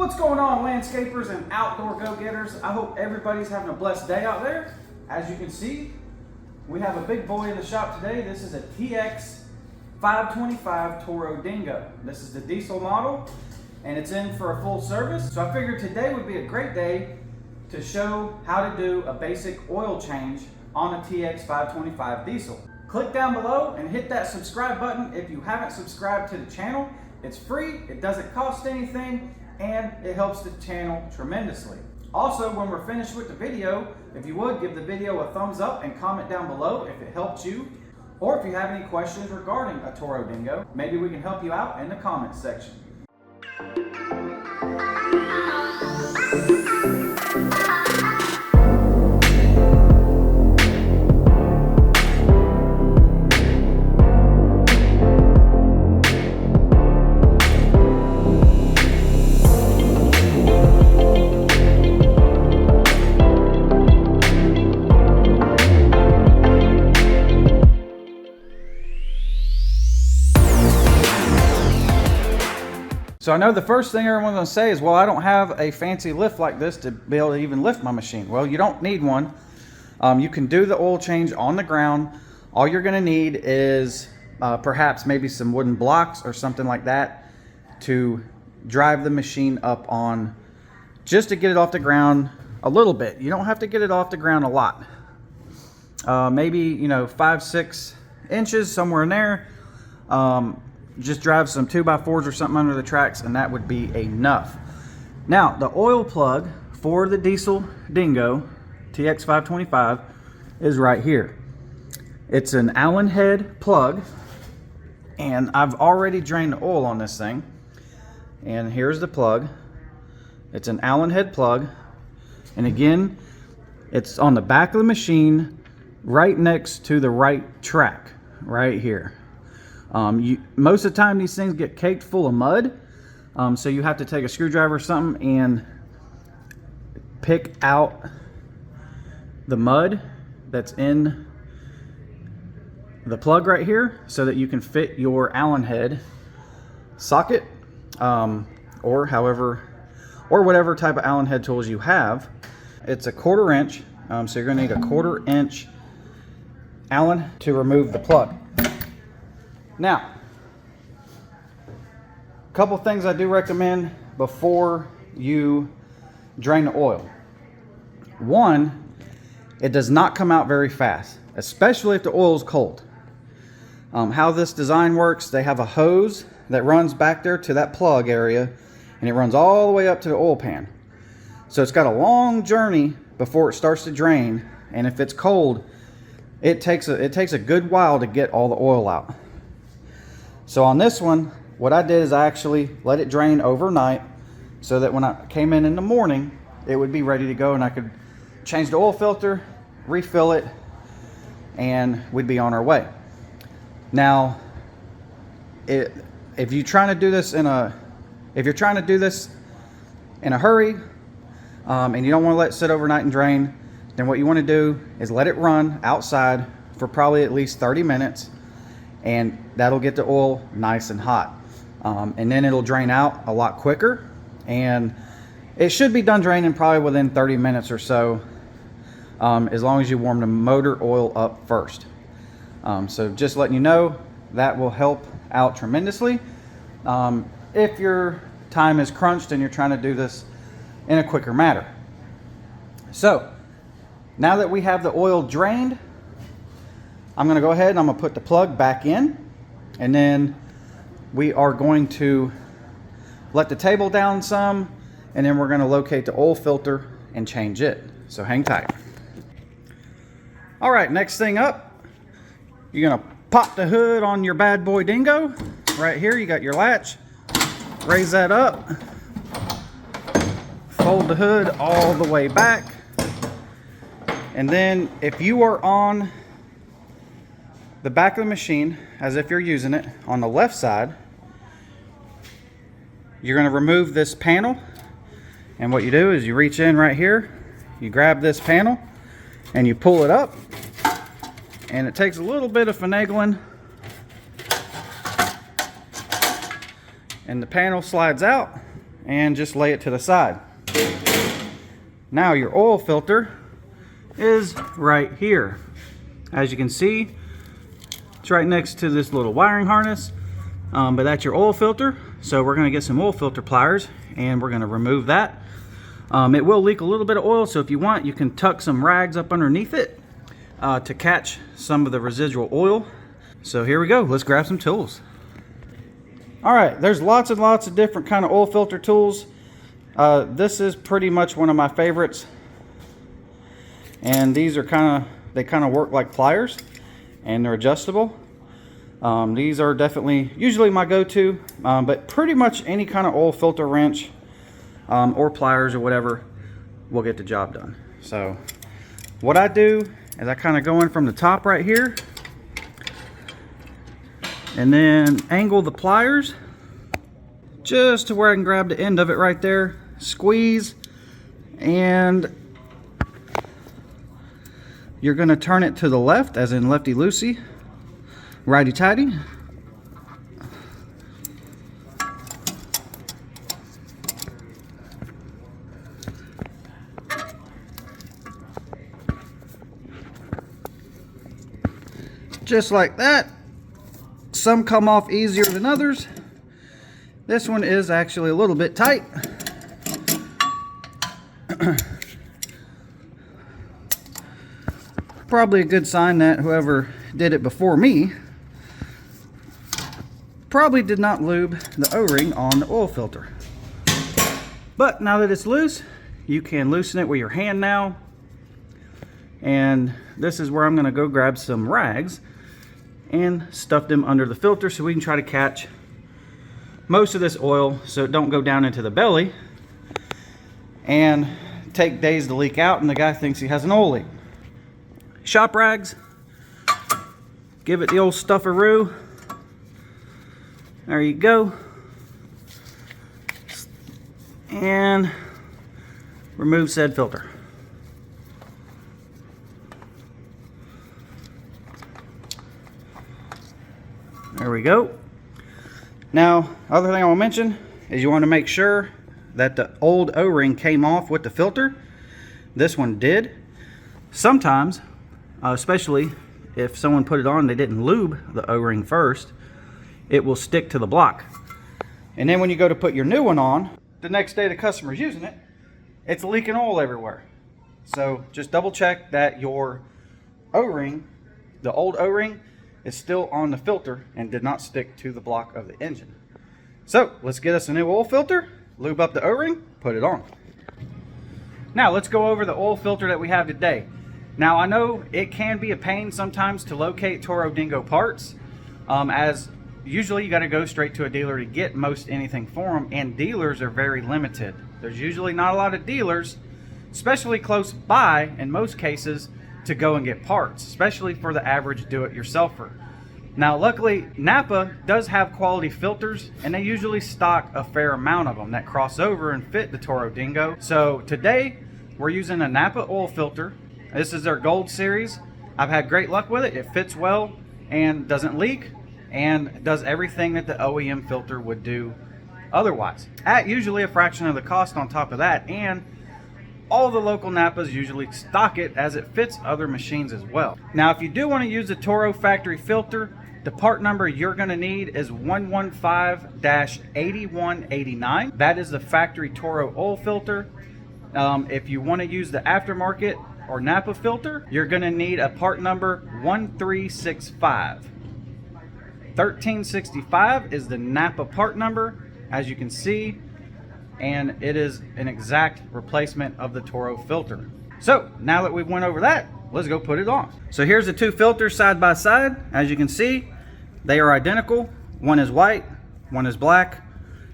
What's going on, landscapers and outdoor go-getters? I hope everybody's having a blessed day out there. As you can see, we have a big boy in the shop today. This is a TX525 TORO Dingo. This is the diesel model and it's in for a full service. So I figured today would be a great day to show how to do a basic oil change on a TX525 diesel. Click down below and hit that subscribe button if you haven't subscribed to the channel. It's free, it doesn't cost anything, and it helps the channel tremendously. Also, when we're finished with the video, if you would give the video a thumbs up and comment down below if it helped you, or if you have any questions regarding a TORO Dingo, maybe we can help you out in the comments section. So I know the first thing everyone's gonna say is, well, I don't have a fancy lift like this to be able to even lift my machine. Well, you don't need one. You can do the oil change on the ground. All you're gonna need is perhaps maybe some wooden blocks or something like that to drive the machine up on, just to get it off the ground a little bit. You don't have to get it off the ground a lot. Maybe, 5-6 inches, somewhere in there. Just drive some 2x4s or something under the tracks and that would be enough. Now, the oil plug for the diesel Dingo TX525 is right here. It's an Allen head plug and I've already drained the oil on this thing. And here's the plug. It's an Allen head plug, and again, it's on the back of the machine right next to the right track right here. Most of the time these things get caked full of mud, so you have to take a screwdriver or something and pick out the mud that's in the plug right here so that you can fit your Allen head socket, or whatever type of Allen head tools you have. It's a 1/4 inch, so you're gonna need a 1/4 inch Allen to remove the plug. Now, a couple things I do recommend before you drain the oil. One, it does not come out very fast, especially if the oil is cold. How this design works, they have a hose that runs back there to that plug area, and it runs all the way up to the oil pan. So it's got a long journey before it starts to drain, and if it's cold, it takes a good while to get all the oil out. So on this one, what I did is I actually let it drain overnight so that when I came in the morning, it would be ready to go and I could change the oil filter, refill it, and we'd be on our way. Now, if you're trying to do this in a hurry, and you don't want to let it sit overnight and drain, then what you want to do is let it run outside for probably at least 30 minutes. And that'll get the oil nice and hot, and then it'll drain out a lot quicker, and it should be done draining probably within 30 minutes or so, as long as you warm the motor oil up first. So just letting you know, that will help out tremendously if your time is crunched and you're trying to do this in a quicker manner. So now that we have the oil drained, I'm going to go ahead and I'm going to put the plug back in, and then we are going to let the table down some, and then we're going to locate the oil filter and change it. So hang tight. All right, next thing up, you're going to pop the hood on your bad boy Dingo. Right here, you got your latch. Raise that up. Fold the hood all the way back. And then if you are on the back of the machine, as if you're using it, on the left side, you're going to remove this panel, and what you do is you reach in right here, you grab this panel and you pull it up, and it takes a little bit of finagling and the panel slides out, and just lay it to the side. Now your oil filter is right here. As you can see, it's right next to this little wiring harness, but that's your oil filter. So we're going to get some oil filter pliers and we're going to remove that. It will leak a little bit of oil, so if you want, you can tuck some rags up underneath it to catch some of the residual oil. So here we go, let's grab some tools. All right, there's lots and lots of different kind of oil filter tools. This is pretty much one of my favorites, and these are they kind of work like pliers, and they're adjustable. These are definitely usually my go-to, but pretty much any kind of oil filter wrench or pliers or whatever will get the job done. So what I do is I kind of go in from the top right here and then angle the pliers just to where I can grab the end of it right there, squeeze, and you're going to turn it to the left, as in lefty loosey, righty tighty. Just like that. Some come off easier than others. This one is actually a little bit tight. Probably a good sign that whoever did it before me probably did not lube the O-ring on the oil filter. But now that it's loose, you can loosen it with your hand now. And this is where I'm going to go grab some rags and stuff them under the filter so we can try to catch most of this oil so it don't go down into the belly and take days to leak out and the guy thinks he has an oil leak. Shop rags, give it the old stuffaroo. There you go. And remove said filter. There we go. Now, other thing I want to mention is you want to make sure that the old O-ring came off with the filter. This one did. Sometimes, especially if someone put it on and they didn't lube the O-ring first, it will stick to the block. And then when you go to put your new one on, the next day the customer's using it, it's leaking oil everywhere. So just double check that your O-ring, the old O-ring, is still on the filter and did not stick to the block of the engine. So let's get us a new oil filter, lube up the O-ring, put it on. Now let's go over the oil filter that we have today. Now I know it can be a pain sometimes to locate Toro Dingo parts, as usually you got to go straight to a dealer to get most anything for them, and dealers are very limited. There's usually not a lot of dealers, especially close by in most cases, to go and get parts, especially for the average do-it-yourselfer. Now luckily Napa does have quality filters, and they usually stock a fair amount of them that cross over and fit the Toro Dingo. So today we're using a Napa oil filter. This is their Gold series. I've had great luck with it. It fits well and doesn't leak and does everything that the OEM filter would do otherwise, at usually a fraction of the cost on top of that. And all the local Napas usually stock it as it fits other machines as well. Now if you do want to use a Toro factory filter, the part number you're going to need is 115-8189. That is the factory Toro oil filter. If you want to use the aftermarket or Napa filter, you're going to need a part number 1365. 1365 is the Napa part number, as you can see, and it is an exact replacement of the Toro filter. So now that we've went over that, let's go put it on. So here's the two filters side by side. As you can see, they are identical. One is white, one is black,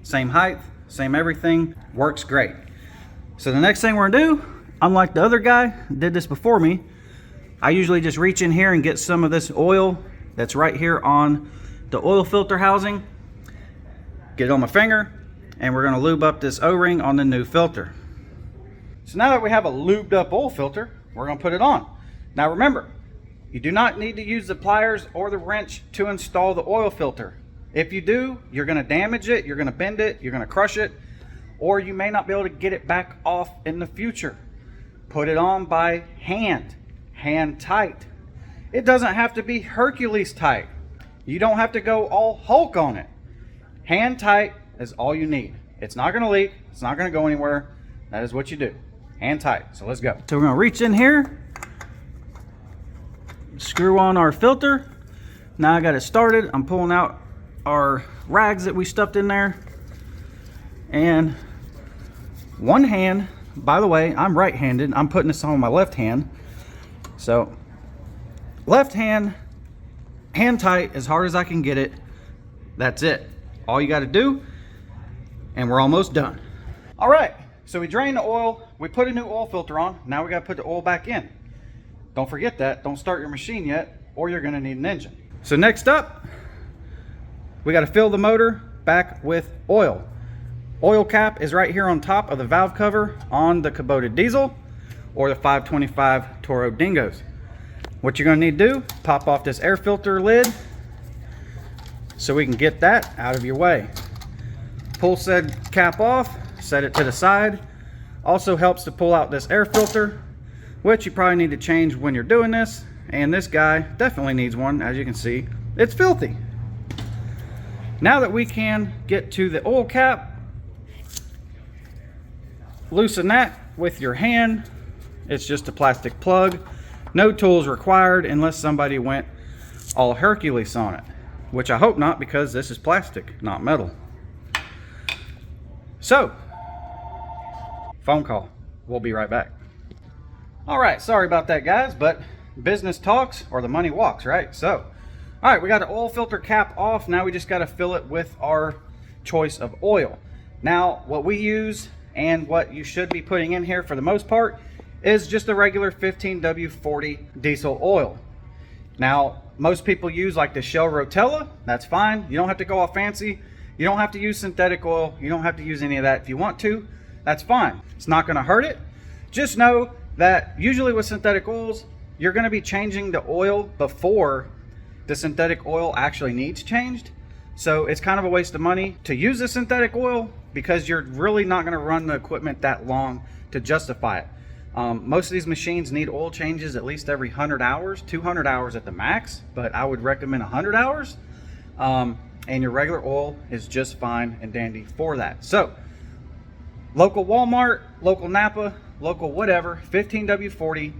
same height, same everything, works great. So the next thing we're gonna do, unlike the other guy who did this before me, I usually just reach in here and get some of this oil that's right here on the oil filter housing, get it on my finger, and we're gonna lube up this O-ring on the new filter. So now that we have a lubed up oil filter, we're gonna put it on. Now remember, you do not need to use the pliers or the wrench to install the oil filter. If you do, you're gonna damage it, you're gonna bend it, you're gonna crush it. or you may not be able to get it back off in the future. Put it on by hand tight. It doesn't have to be Hercules tight. You don't have to go all Hulk on it. Hand tight is all you need. It's not going to leak. It's not going to go anywhere. That is what you do. Hand tight. So let's go. So we're going to reach in here, screw on our filter. Now I got it started. I'm pulling out our rags that we stuffed in there. And one hand, by the way, I'm right-handed. I'm putting this on my left hand. So left hand, hand tight as hard as I can get it. That's it. All you got to do, and we're almost done. All right, so we drained the oil. We put a new oil filter on. Now we got to put the oil back in. Don't forget that. Don't start your machine yet, or you're going to need an engine. So next up, we got to fill the motor back with oil. Oil cap is right here on top of the valve cover on the Kubota diesel or the 525 Toro Dingos. What you're going to need to do, pop off this air filter lid so we can get that out of your way. Pull said cap off, set it to the side. Also helps to pull out this air filter, which you probably need to change when you're doing this. And this guy definitely needs one. As you can see, it's filthy. Now that we can get to the oil cap, loosen that with your hand. It's just a plastic plug. No tools required unless somebody went all Hercules on it, which I hope not, because this is plastic, not metal. So, phone call. We'll be right back. All right, sorry about that, guys, but business talks or the money walks, right? So, all right, we got the oil filter cap off. Now we just got to fill it with our choice of oil. Now, what we use and what you should be putting in here for the most part is just a regular 15W40 diesel oil. Now, most people use like the Shell Rotella. That's fine. You don't have to go all fancy. You don't have to use synthetic oil. You don't have to use any of that. If you want to, that's fine. It's not going to hurt it. Just know that usually with synthetic oils, you're going to be changing the oil before the synthetic oil actually needs changed. So it's kind of a waste of money to use the synthetic oil because you're really not going to run the equipment that long to justify it. Most of these machines need oil changes at least every 100 hours, 200 hours at the max, but I would recommend 100 hours. And your regular oil is just fine and dandy for that. So local Walmart, local Napa, local whatever, 15W40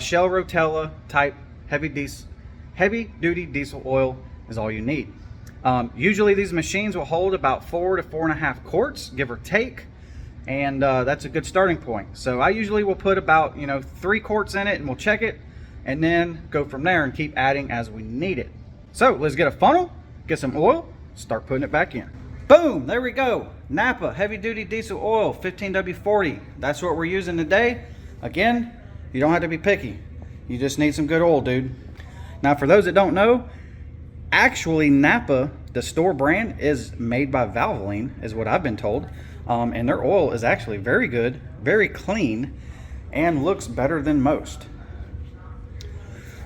Shell Rotella type heavy duty diesel oil is all you need. Usually these machines will hold about 4 to 4.5 quarts, give or take, and that's a good starting point. So I usually will put about 3 quarts in it, and we'll check it and then go from there and keep adding as we need it. So let's get a funnel, get some oil, start putting it back in. Boom, there we go. Napa heavy duty diesel oil, 15W40. That's what we're using today. Again, you don't have to be picky. You just need some good oil, dude. Now, for those that don't know, actually Napa, the store brand, is made by Valvoline, is what I've been told. And their oil is actually very good, very clean, and looks better than most.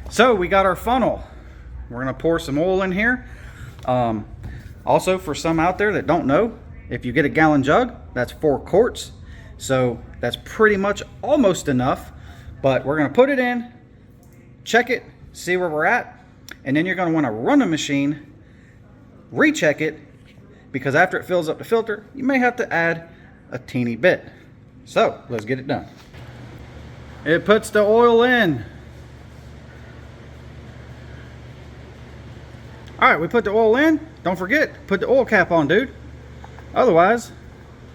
So we got our funnel. We're gonna pour some oil in here. Also, for some out there that don't know, if you get a gallon jug, that's 4 quarts. So that's pretty much almost enough, but we're gonna put it in, check it, see where we're at, and then you're gonna wanna run the machine, recheck it, because after it fills up the filter, you may have to add a teeny bit. So let's get it done. It puts the oil in. All right, we put the oil in. Don't forget, put the oil cap on, dude. Otherwise,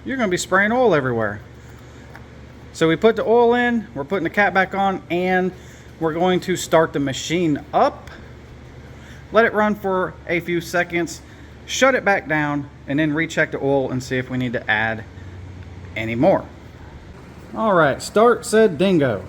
you're gonna be spraying oil everywhere. So we put the oil in, we're putting the cap back on, and we're going to start the machine up. Let it run for a few seconds, shut it back down, and then recheck the oil and see if we need to add any more. All right, start said dingo.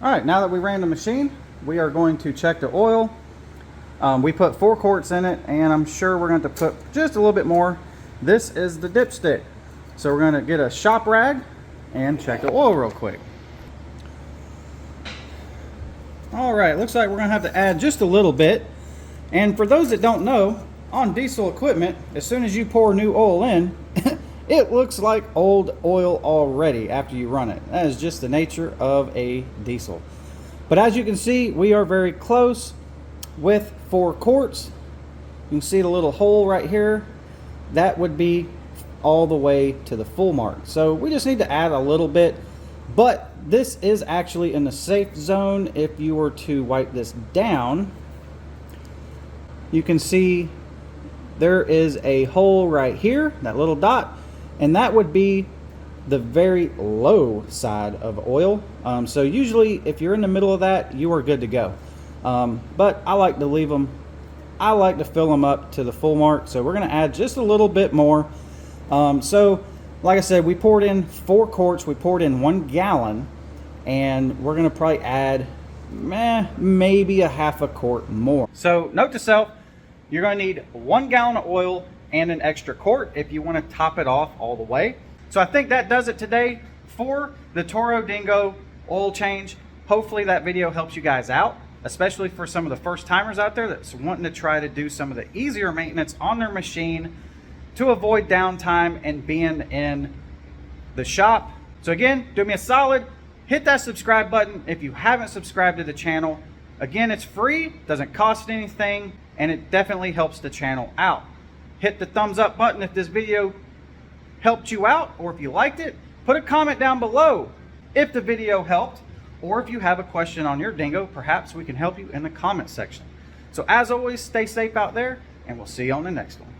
All right, now that we ran the machine, we are going to check the oil. We put 4 quarts in it, and I'm sure we're going to put just a little bit more. This is the dipstick. So we're going to get a shop rag and check the oil real quick. All right, looks like we're going to have to add just a little bit. And for those that don't know, on diesel equipment, as soon as you pour new oil in, it looks like old oil already after you run it. That is just the nature of a diesel. But as you can see, we are very close with 4 quarts. You can see the little hole right here. That would be all the way to the full mark. So we just need to add a little bit, but this is actually in the safe zone. If you were to wipe this down, you can see there is a hole right here, that little dot, and that would be the very low side of oil. So usually if you're in the middle of that, you are good to go. But I like to leave them, I like to fill them up to the full mark. So we're gonna add just a little bit more. So like I said, we poured in 4 quarts, we poured in 1 gallon, and we're gonna probably add maybe a half a quart more. So note to self, you're gonna need 1 gallon of oil and an extra quart if you wanna top it off all the way. So I think that does it today for the Toro Dingo oil change. Hopefully that video helps you guys out, especially for some of the first timers out there that's wanting to try to do some of the easier maintenance on their machine to avoid downtime and being in the shop. So again, do me a solid, hit that subscribe button if you haven't subscribed to the channel. Again, it's free, doesn't cost anything, and it definitely helps the channel out. Hit the thumbs up button if this video helped you out, or if you liked it. Put a comment down below if the video helped, or if you have a question on your dingo, perhaps we can help you in the comment section. So as always, stay safe out there, and we'll see you on the next one.